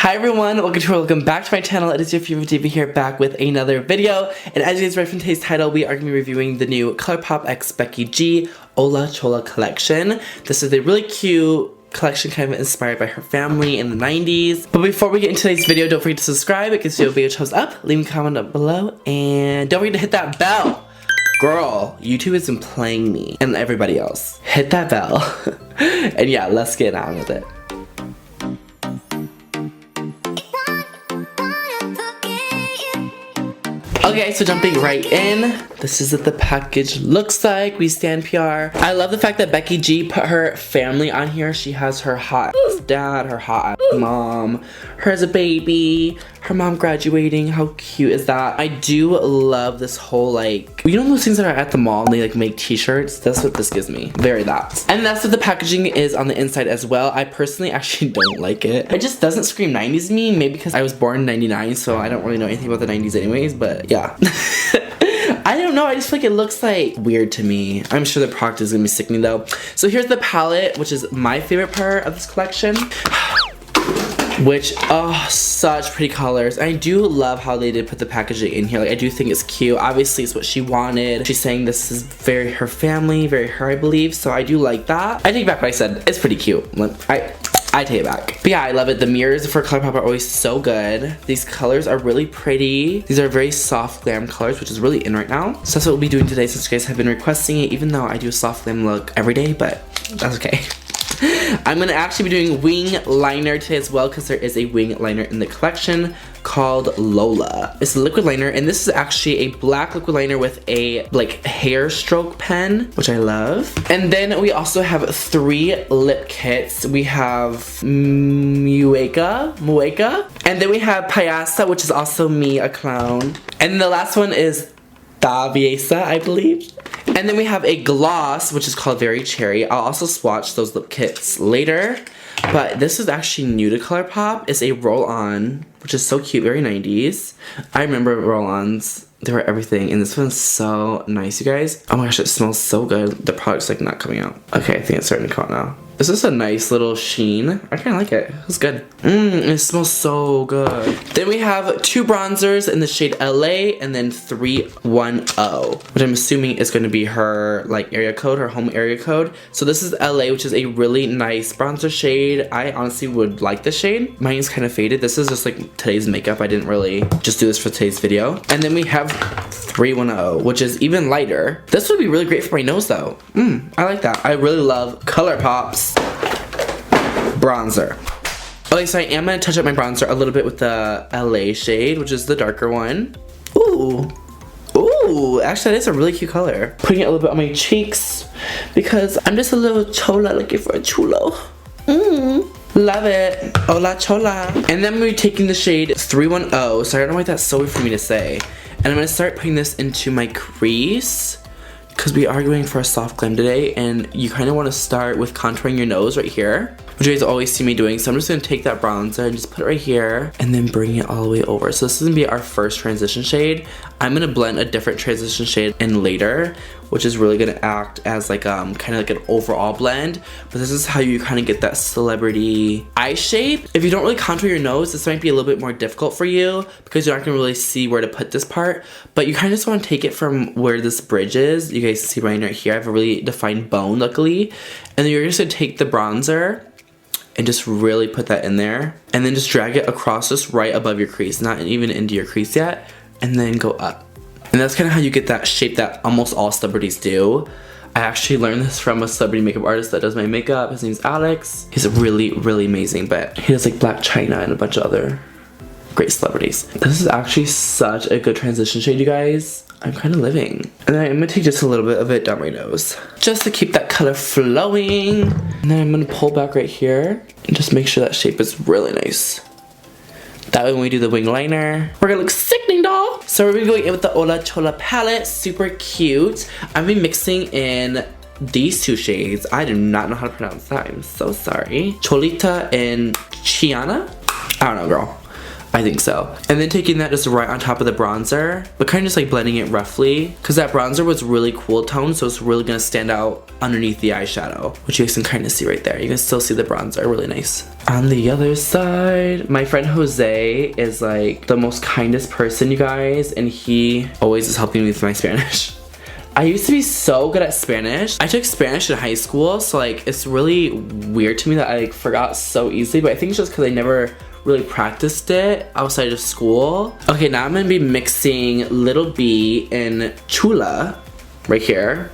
Hi everyone, welcome back to my channel. It is your favorite diva here, back with another video. And as you guys read from today's title, we are going to be reviewing the new Colourpop x Becky G Hola Chola collection. This is a really cute collection kind of inspired by her family in the 90s. But before we get into today's video, don't forget to subscribe. It gives you a video thumbs up. Leave a comment down below. And don't forget to hit that bell. Girl, YouTube has been playing me and everybody else. Hit that bell. And yeah, let's get on with it. Okay, so jumping right in, this is what the package looks like. We stand PR. I love the fact that Becky G put her family on here. She has her hot dad, her hot mom, her as a baby, her mom graduating. How cute is that? I do love this whole, like, you know those things that are at the mall and they like make t-shirts? That's what this gives me. Very that. And that's what the packaging is on the inside as well. I personally actually don't like it. It just doesn't scream 90s to me. Maybe because I was born in 99, so I don't really know anything about the 90s anyways, but yeah. I don't know, I just feel like it looks like weird to me. I'm sure the product is gonna be sickening though. So here's the palette, which is my favorite part of this collection. Which, oh, such pretty colors. I do love how they did put the packaging in here. Like, I do think it's cute. Obviously, it's what she wanted. She's saying this is very her family, very her, I believe. So I do like that. I take back what I said. It's pretty cute. I take it back. But yeah, I love it. The mirrors for Colourpop are always so good. These colors are really pretty. These are very soft glam colors, which is really in right now. So that's what we'll be doing today since you guys have been requesting it, even though I do a soft glam look every day, but that's okay. I'm gonna actually be doing wing liner today as well because there is a wing liner in the collection called Lola. It's a liquid liner, and this is actually a black liquid liner with a like hair stroke pen, which I love. And then we also have 3 lip kits. We have Mueca, and then we have Payasa, which is also me, a clown. And the last one is Taviesa, I believe. And then we have a gloss, which is called Very Cherry. I'll also swatch those lip kits later. But this is actually new to Colourpop. It's a roll-on, which is so cute, very 90s. I remember roll-ons. They were everything. And this one's so nice, you guys. Oh my gosh, it smells so good. The product's like not coming out. Okay, I think it's starting to come out now. This is a nice little sheen. I kind of like it. It's good. It smells so good. Then we have 2 bronzers in the shade LA and then 310, which I'm assuming is going to be her like area code, her home area code. So this is LA, which is a really nice bronzer shade. I honestly would like this shade. Mine is kind of faded. This is just like today's makeup. I didn't really just do this for today's video. And then we have 310, which is even lighter. This would be really great for my nose though. I like that. I really love Colourpop's bronzer. Okay, so I am gonna touch up my bronzer a little bit with the LA shade, which is the darker one. Ooh, actually that is a really cute color. Putting it a little bit on my cheeks because I'm just a little chola looking for a chulo. Love it. Hola chola. And then we're taking the shade 310. So I don't know why that's so weird for me to say. And I'm gonna start putting this into my crease because we are going for a soft glam today, and you kind of want to start with contouring your nose right here, which you guys always see me doing. So I'm just going to take that bronzer and just put it right here and then bring it all the way over. So this is going to be our first transition shade. I'm going to blend a different transition shade in later, which is really going to act as like kind of like an overall blend. But this is how you kind of get that celebrity eye shape. If you don't really contour your nose, this might be a little bit more difficult for you because you're not going to really see where to put this part. But you kind of just want to take it from where this bridge is. You guys see right here, I have a really defined bone, luckily. And then you're just going to take the bronzer and just really put that in there. And then just drag it across just right above your crease, not even into your crease yet. And then go up. And that's kind of how you get that shape that almost all celebrities do. I actually learned this from a celebrity makeup artist that does my makeup. His name's Alex. He's really, really amazing, but he does like Black China and a bunch of other great celebrities. This is actually such a good transition shade, you guys. I'm kind of living. And then I'm gonna take just a little bit of it down my nose, just to keep that color flowing. And then I'm gonna pull back right here and just make sure that shape is really nice. That way when we do the wing liner, we're gonna look sickening, doll. So we're gonna be going in with the Hola Chola palette, super cute. I'm gonna be mixing in these 2 shades. I do not know how to pronounce that, I'm so sorry. Cholita and Chiana? I don't know, girl. I think so. And then taking that just right on top of the bronzer, but kind of just like blending it roughly, because that bronzer was really cool tone, so it's really gonna stand out underneath the eyeshadow, which you guys can kind of see right there. You can still see the bronzer, really nice. On the other side, my friend Jose is like the most kindest person, you guys, and he always is helping me with my Spanish. I used to be so good at Spanish. I took Spanish in high school, so like it's really weird to me that I like forgot so easily, but I think it's just because I never really practiced it outside of school. Okay, now I'm gonna be mixing Little B and Chula right here.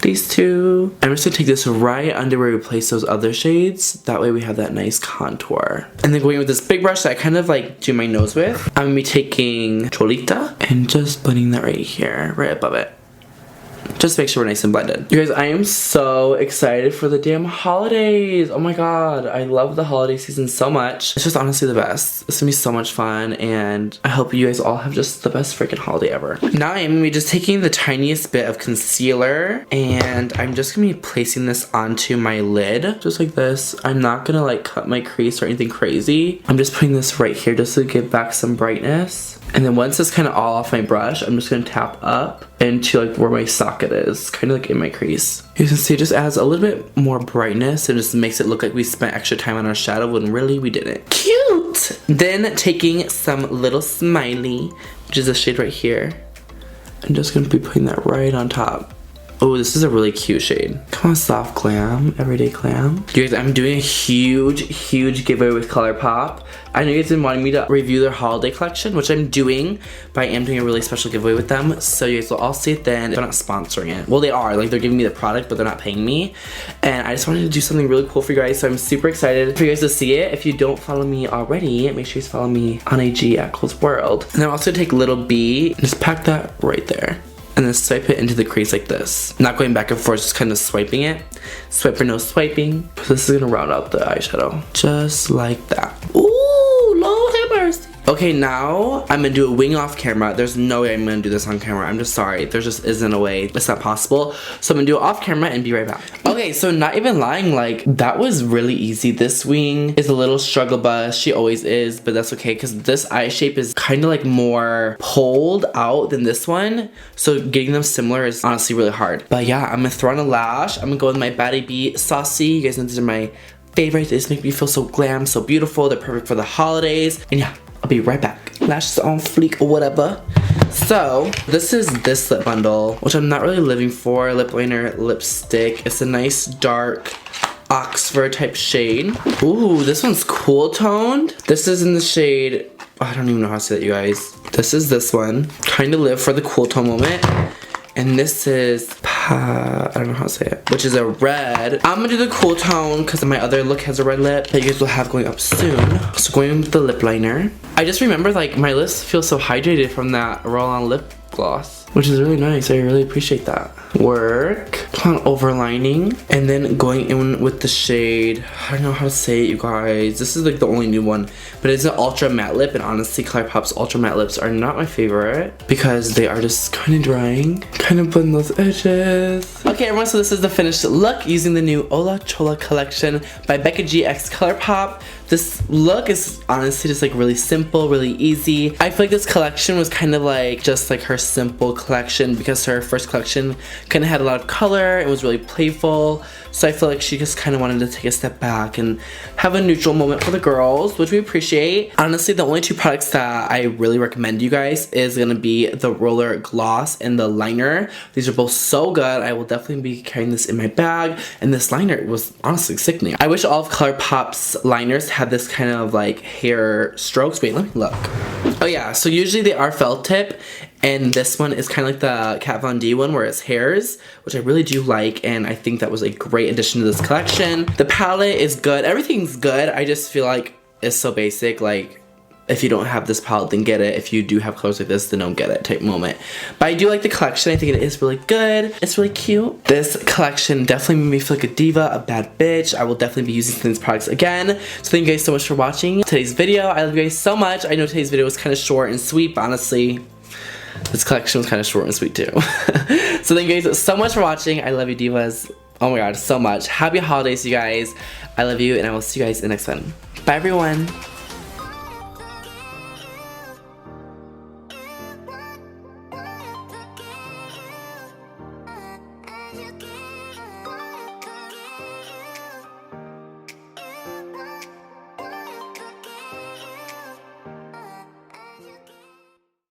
These two. I'm just gonna take this right under where we place those other shades. That way we have that nice contour. And then going with this big brush that I kind of like do my nose with, I'm gonna be taking Cholita and just blending that right here, right above it. Just make sure we're nice and blended. You guys, I am so excited for the damn holidays. Oh my god, I love the holiday season so much. It's just honestly the best. It's gonna be so much fun, and I hope you guys all have just the best freaking holiday ever. Now I'm gonna be just taking the tiniest bit of concealer, and I'm just gonna be placing this onto my lid, just like this. I'm not gonna like cut my crease or anything crazy. I'm just putting this right here just to give back some brightness. And then once it's kind of all off my brush, I'm just gonna tap up into like where my socket is, kind of like in my crease. You can see it just adds a little bit more brightness and just makes it look like we spent extra time on our shadow when really we didn't. Cute! Then taking some Little Smiley, which is a shade right here. I'm just gonna be putting that right on top. Oh, this is a really cute shade. Come on, soft glam, everyday glam. You guys, I'm doing a huge giveaway with Colourpop. I know you guys been wanting me to review their holiday collection, which I'm doing, but I am doing a really special giveaway with them. So you guys will all see it then. They're not sponsoring it. Well, they are. Like, they're giving me the product, but they're not paying me. And I just wanted to do something really cool for you guys, so I'm super excited for you guys to see it. If you don't follow me already, make sure you follow me on IG at cohlsworld. And then I'm also gonna take Little B and just pack that right there. And then swipe it into the crease like this. Not going back and forth, just kind of swiping it. Swipe or no swiping. This is gonna round out the eyeshadow. Just like that. Ooh, Lord have mercy. Okay, now I'm gonna do a wing off camera. There's no way I'm gonna do this on camera. I'm just sorry. There just isn't a way. It's not possible. So I'm gonna do it off camera and be right back. Okay, so not even lying, like, that was really easy. This wing is a little struggle bus. She always is, but that's okay because this eye shape is kind of like more pulled out than this one. So getting them similar is honestly really hard. But yeah, I'm gonna throw on a lash. I'm gonna go with my Baddie B Saucy. You guys know these are my favorites. They just make me feel so glam, so beautiful. They're perfect for the holidays. And yeah, I'll be right back. Lashes on fleek or whatever. So, this is this lip bundle, which I'm not really living for. Lip liner, lipstick. It's a nice dark Oxford type shade. Ooh, this one's cool toned. This is in the shade, I don't even know how to say that, you guys. This is this one. Kind of live for the cool tone moment. And this is, I don't know how to say it, which is a red. I'm gonna do the cool tone because my other look has a red lip that you guys will have going up soon. So going with the lip liner. I just remember like my lips feel so hydrated from that roll-on lip gloss, which is really nice. I really appreciate that. Work on overlining and then going in with the shade, I don't know how to say it, you guys. This is like the only new one, but it's an ultra matte lip, and honestly Colourpop's ultra matte lips are not my favorite because they are just kind of drying. Kind of blend those edges. Okay everyone, so this is the finished look using the new Hola Chola collection by Becky G x Colourpop. This look is honestly just like really simple, really easy. I feel like this collection was kind of like just like her simple collection because her first collection kind of had a lot of color. It was really playful. So I feel like she just kind of wanted to take a step back and have a neutral moment for the girls, which we appreciate. Honestly, the only two products that I really recommend you guys is going to be the roller gloss and the liner. These are both so good. I will definitely be carrying this in my bag. And this liner was honestly sickening. I wish all of Colourpop's liners had this kind of like hair strokes. Wait, let me look. Oh yeah, so usually they are felt tip. And this one is kind of like the Kat Von D one where it's hairs, which I really do like, and I think that was a great addition to this collection. The palette is good. Everything's good. I just feel like it's so basic. Like, if you don't have this palette, then get it. If you do have colors like this, then don't get it type moment. But I do like the collection. I think it is really good. It's really cute. This collection definitely made me feel like a diva, a bad bitch. I will definitely be using these products again. So thank you guys so much for watching today's video. I love you guys so much. I know today's video was kind of short and sweet, but honestly, this collection was kind of short and sweet too. So thank you guys so much for watching. I love you divas. Oh my god, so much. Happy holidays, you guys. I love you, and I will see you guys in the next one. Bye everyone.